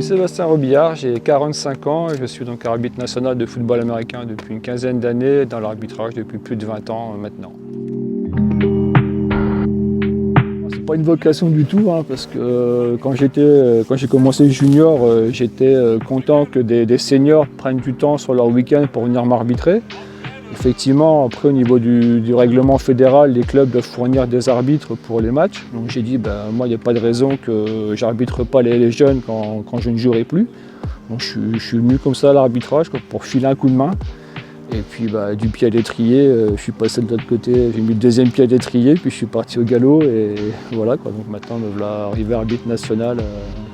Sébastien Robillard, j'ai 45 ans et je suis donc arbitre national de football américain depuis une quinzaine d'années, dans l'arbitrage depuis plus de 20 ans maintenant. C'est pas une vocation du tout, parce que quand j'ai commencé junior, j'étais content que des seniors prennent du temps sur leur week-end pour venir m'arbitrer. Effectivement, après au niveau du règlement fédéral, les clubs doivent fournir des arbitres pour les matchs. Donc j'ai dit, moi il n'y a pas de raison que j'arbitre pas les jeunes quand je ne jouerai plus. Donc je suis venu comme ça à l'arbitrage pour filer un coup de main. Et puis du pied à l'étrier, je suis passé de l'autre côté, j'ai mis le deuxième pied à l'étrier, puis je suis parti au galop et voilà quoi. Donc maintenant me voilà arrivé arbitre national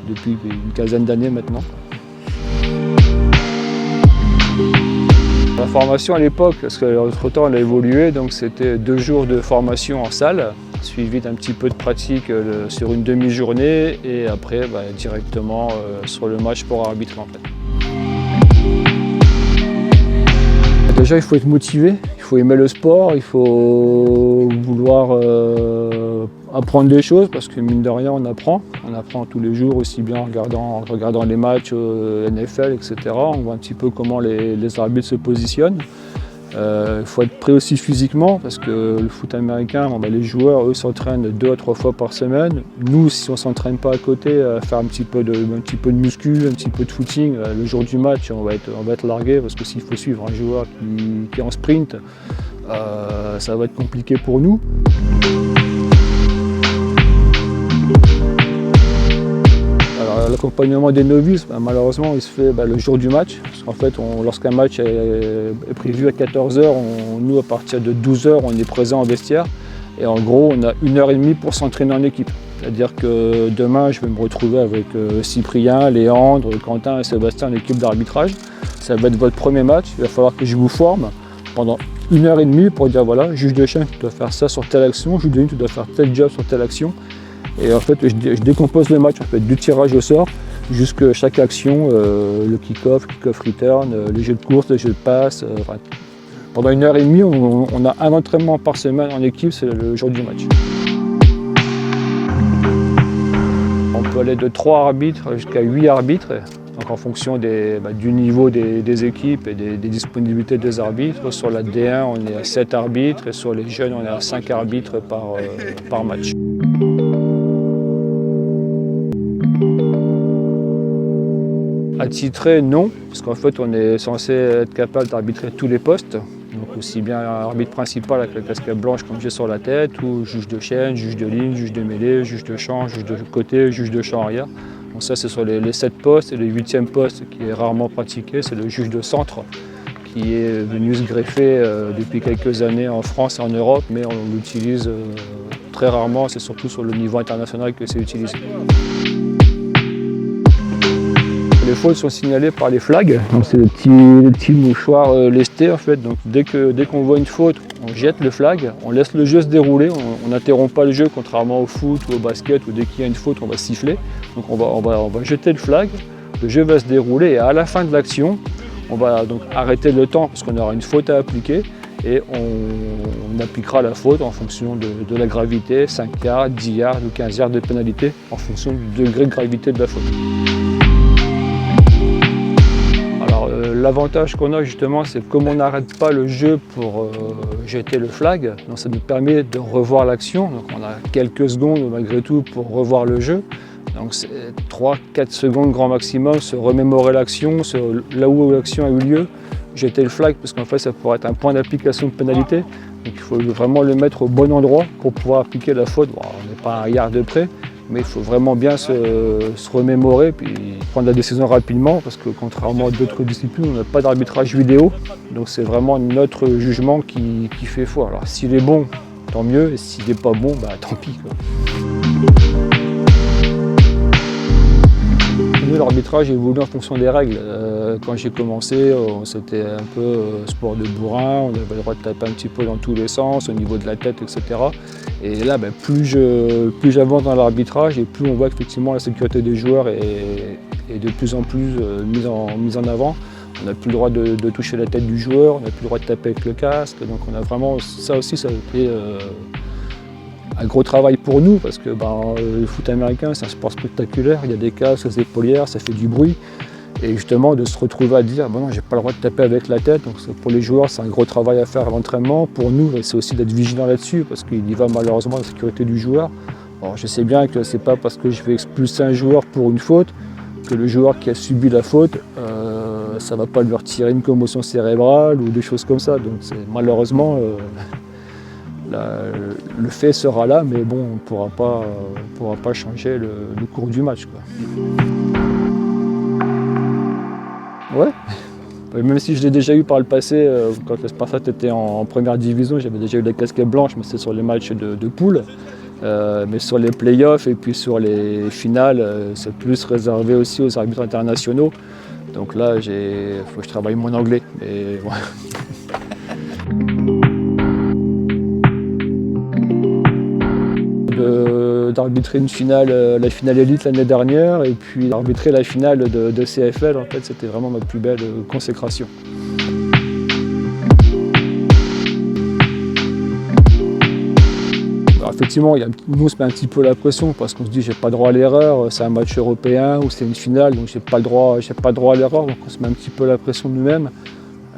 depuis une quinzaine d'années maintenant. La formation à l'époque, parce qu'entre-temps elle a évolué, donc c'était 2 jours de formation en salle, suivi d'un petit peu de pratique sur une demi-journée et après directement sur le match pour arbitrer en fait. Déjà il faut être motivé, il faut aimer le sport, il faut vouloir apprendre des choses parce que mine de rien on apprend tous les jours aussi bien en regardant les matchs NFL, etc. On voit un petit peu comment les arbitres se positionnent. Il faut être prêt aussi physiquement parce que le foot américain, les joueurs eux s'entraînent 2 à 3 fois par semaine. Nous si on ne s'entraîne pas à côté, à faire un petit peu de muscu, un petit peu de footing, le jour du match on va être largué parce que s'il faut suivre un joueur qui est en sprint, ça va être compliqué pour nous. L'accompagnement des novices, malheureusement, il se fait le jour du match. Parce qu'en fait, lorsqu'un match est prévu à 14 h, nous, à partir de 12 h, on est présent en vestiaire. Et en gros, on a 1h30 pour s'entraîner en équipe. C'est-à-dire que demain, je vais me retrouver avec Cyprien, Léandre, Quentin et Sébastien en équipe d'arbitrage. Ça va être votre premier match. Il va falloir que je vous forme pendant 1h30 pour dire voilà, juge de chaîne, tu dois faire ça sur telle action, juge de ligne, tu dois faire tel job sur telle action. Et en fait, je décompose le match, du tirage au sort jusqu'à chaque action, le kick-off return, les jeux de course, les jeux de passe. Pendant 1h30, on a un entraînement par semaine en équipe, c'est le jour du match. On peut aller de 3 arbitres jusqu'à 8 arbitres, donc en fonction du niveau des équipes et des disponibilités des arbitres. Sur la D1, on est à 7 arbitres et sur les jeunes, on est à 5 arbitres par match. Attitré, non, parce qu'en fait on est censé être capable d'arbitrer tous les postes, donc aussi bien arbitre principal avec la casquette blanche comme j'ai sur la tête, ou juge de chaîne, juge de ligne, juge de mêlée, juge de champ, juge de côté, juge de champ arrière. Donc ça c'est sur les 7 postes, et le 8e poste qui est rarement pratiqué, c'est le juge de centre, qui est venu se greffer depuis quelques années en France et en Europe, mais on l'utilise très rarement, c'est surtout sur le niveau international que c'est utilisé. Les fautes sont signalées par les flags, donc c'est le petit mouchoir lesté en fait. Donc dès qu'on voit une faute, on jette le flag, on laisse le jeu se dérouler, on n'interrompt pas le jeu contrairement au foot ou au basket où dès qu'il y a une faute on va siffler. Donc on va jeter le flag, le jeu va se dérouler et à la fin de l'action, on va donc arrêter le temps parce qu'on aura une faute à appliquer et on appliquera la faute en fonction de la gravité, 5 yards, 10 yards ou 15 yards de pénalité en fonction du degré de gravité de la faute. L'avantage qu'on a justement, c'est que comme on n'arrête pas le jeu pour jeter le flag, donc ça nous permet de revoir l'action. Donc on a quelques secondes malgré tout pour revoir le jeu. Donc c'est 3-4 secondes grand maximum, se remémorer l'action, là où l'action a eu lieu, jeter le flag parce qu'en fait ça pourrait être un point d'application de pénalité. Donc il faut vraiment le mettre au bon endroit pour pouvoir appliquer la faute. Bon, on n'est pas à un yard de près, mais il faut vraiment bien se remémorer puis prendre la décision rapidement parce que contrairement à d'autres disciplines, on n'a pas d'arbitrage vidéo. Donc c'est vraiment notre jugement qui fait foi. Alors s'il est bon, tant mieux, et s'il n'est pas bon, tant pis, quoi. L'arbitrage évolue en fonction des règles. Quand j'ai commencé, c'était un peu sport de bourrin, on avait le droit de taper un petit peu dans tous les sens, au niveau de la tête, etc. Et là, plus j'avance dans l'arbitrage et plus on voit qu'effectivement la sécurité des joueurs est de plus en plus mise en avant. On n'a plus le droit de toucher la tête du joueur, on n'a plus le droit de taper avec le casque. Donc on a vraiment, ça aussi, ça a été un gros travail pour nous parce que le foot américain c'est un sport spectaculaire, il y a des casques, des épaulières, ça fait du bruit. Et justement de se retrouver à dire non, j'ai pas le droit de taper avec la tête, donc pour les joueurs c'est un gros travail à faire à l'entraînement. Pour nous c'est aussi d'être vigilant là-dessus parce qu'il y va malheureusement la sécurité du joueur. Alors, je sais bien que c'est pas parce que je vais expulser un joueur pour une faute que le joueur qui a subi la faute, ça va pas lui retirer une commotion cérébrale ou des choses comme ça. Donc malheureusement le fait sera là, mais bon, on pourra pas changer le cours du match, quoi. Ouais, même si je l'ai déjà eu par le passé, quand le Spartak était en première division, j'avais déjà eu la casquette blanche, mais c'est sur les matchs de poule. Mais sur les playoffs et puis sur les finales, c'est plus réservé aussi aux arbitres internationaux. Donc là, il faut que je travaille mon anglais. Mais, ouais. D'arbitrer une finale, la finale élite l'année dernière, et puis d'arbitrer la finale de CFL, en fait, c'était vraiment ma plus belle consécration. Alors, effectivement, nous on se met un petit peu la pression parce qu'on se dit j'ai pas droit à l'erreur, c'est un match européen ou c'est une finale, donc j'ai pas le droit à l'erreur, donc on se met un petit peu la pression nous-mêmes.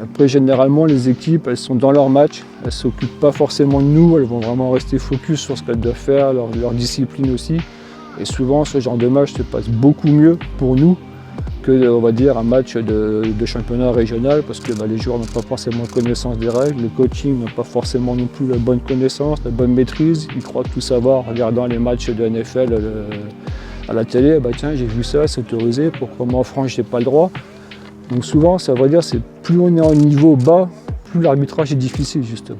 Après, généralement, les équipes, elles sont dans leur match, elles ne s'occupent pas forcément de nous, elles vont vraiment rester focus sur ce qu'elles doivent faire, leur discipline aussi. Et souvent, ce genre de match se passe beaucoup mieux pour nous que, on va dire, un match de championnat régional, parce que les joueurs n'ont pas forcément connaissance des règles, le coaching n'a pas forcément non plus la bonne connaissance, la bonne maîtrise. Ils croient tout savoir en regardant les matchs de NFL à la télé. Tiens, j'ai vu ça, c'est autorisé, pourquoi moi en France, j'ai pas le droit? Donc souvent, ça veut dire c'est plus on est en niveau bas, plus l'arbitrage est difficile justement.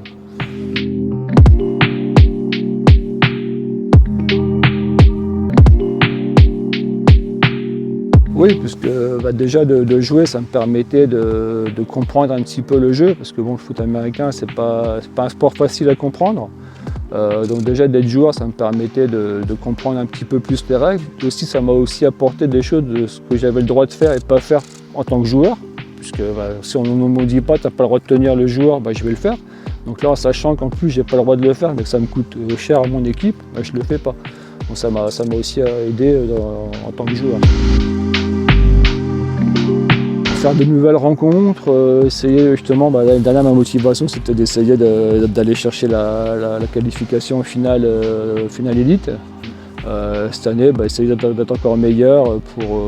Oui, puisque déjà de jouer, ça me permettait de comprendre un petit peu le jeu, parce que bon, le foot américain, c'est pas un sport facile à comprendre. Donc déjà d'être joueur, ça me permettait de comprendre un petit peu plus les règles. Aussi, ça m'a aussi apporté des choses de ce que j'avais le droit de faire et pas faire en tant que joueur, puisque si on ne me dit pas tu n'as pas le droit de tenir le joueur, je vais le faire. Donc là, en sachant qu'en plus j'ai pas le droit de le faire, mais que ça me coûte cher à mon équipe, je le fais pas. Donc ça m'a aussi aidé en tant que joueur. Faire de nouvelles rencontres, essayer justement, l'année dernière ma motivation c'était d'essayer d'aller chercher la qualification finale élite. Cette année, essayer d'être encore meilleur pour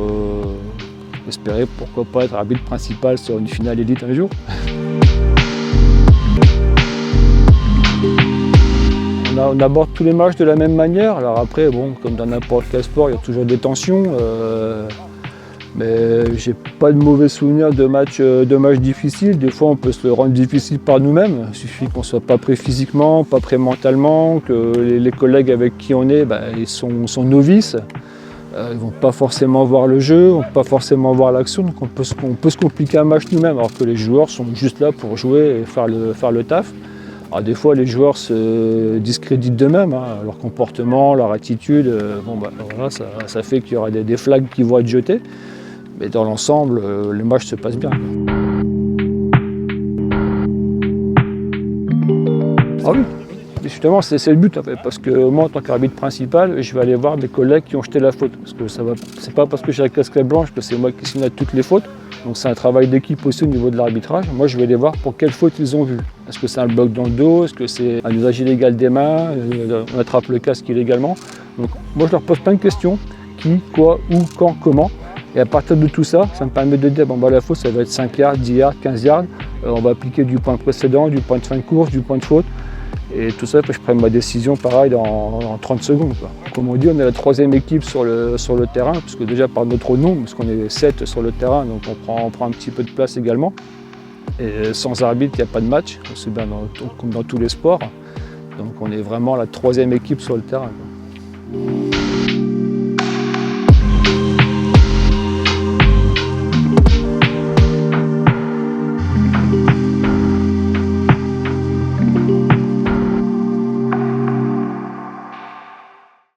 espérer pourquoi pas être arbitre principal sur une finale élite un jour. On aborde tous les matchs de la même manière. Alors après, bon, comme dans n'importe quel sport, il y a toujours des tensions. Mais j'ai pas de mauvais souvenirs de matchs difficiles. Des fois, on peut se le rendre difficile par nous-mêmes. Il suffit qu'on soit pas prêt physiquement, pas prêt mentalement, que les collègues avec qui on est, ils sont novices. Ils vont pas forcément voir le jeu, vont pas forcément voir l'action. Donc on peut se compliquer un match nous-mêmes, alors que les joueurs sont juste là pour jouer et faire le taf. Alors des fois, les joueurs se discréditent d'eux-mêmes, leur comportement, leur attitude. Voilà, ça fait qu'il y aura des flags qui vont être jetés. Mais dans l'ensemble, le match se passe bien. Ah oui, justement, c'est le but en fait, parce que moi en tant qu'arbitre principal, je vais aller voir mes collègues qui ont jeté la faute. Parce que c'est pas parce que j'ai la casquette blanche que c'est moi qui signe à toutes les fautes. Donc c'est un travail d'équipe aussi au niveau de l'arbitrage. Moi je vais aller voir pour quelles fautes ils ont vu. Est-ce que c'est un bloc dans le dos? Est-ce que c'est un usage illégal des mains? On attrape le casque illégalement. Donc moi je leur pose plein de questions. Qui, quoi, où, quand, comment. Et à partir de tout ça, ça me permet de dire la faute ça va être 5 yards, 10 yards, 15 yards. On va appliquer du point précédent, du point de fin de course, du point de faute. Et tout ça, je prends ma décision pareil en 30 secondes. Comme on dit, on est la troisième équipe sur le terrain, puisque déjà par notre nom, parce qu'on est 7 sur le terrain, donc on prend un petit peu de place également. Et sans arbitre, il n'y a pas de match, c'est bien comme dans tous les sports. Donc on est vraiment la troisième équipe sur le terrain.